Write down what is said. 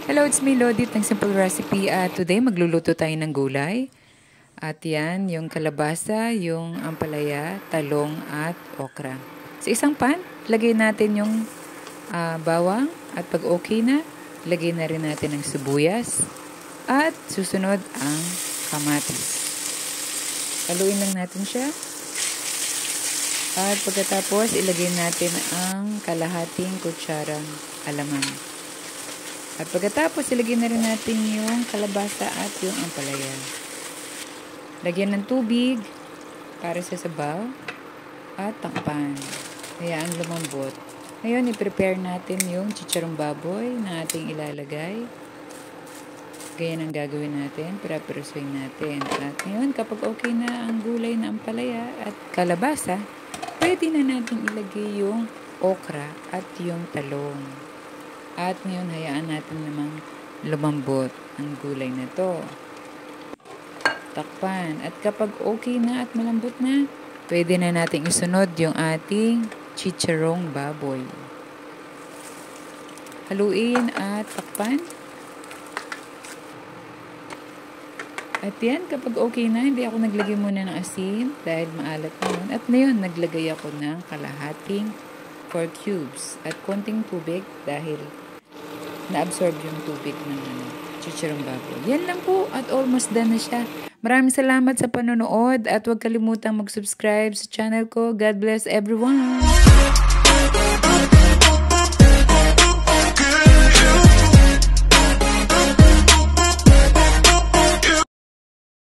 Hello, it's me Lodit ng Simple Recipe at today magluluto tayo ng gulay. At yan, yung kalabasa, yung ampalaya, talong at okra. Sa isang pan, lagay natin yung bawang at pag okay na, lagay na rin natin ang sibuyas at susunod ang kamatis. Haluin lang natin siya. At pagkatapos, ilagay natin ang kalahating kutsarang alamang. At pagkatapos, ilagay na rin natin yung kalabasa at yung ampalaya. Lagyan ng tubig para sa sabaw at takpan. Hayaan lumambot. Ngayon, i-prepare natin yung chicharong baboy na ating ilalagay. Ganyan ang gagawin natin. Pirapirusuin natin. At ngayon, kapag okay na ang gulay na ampalaya at kalabasa, pwede na natin ilagay yung okra at yung talong. At ngayon, hayaan natin namang lumambot ang gulay na to. Takpan. At kapag okay na at malambot na, pwede na natin isunod yung ating chicharong baboy. Haluin at takpan. At yan, kapag okay na, hindi ako naglagay muna ng asin dahil maalat na yun. At ngayon, naglagay ako ng kalahating 4 cubes at konting tubig dahil na-absorb yung tubig ng chicharong baboy. Yan lang po at almost done na siya. Maraming salamat sa panonood at huwag kalimutang mag-subscribe sa channel ko. God bless everyone!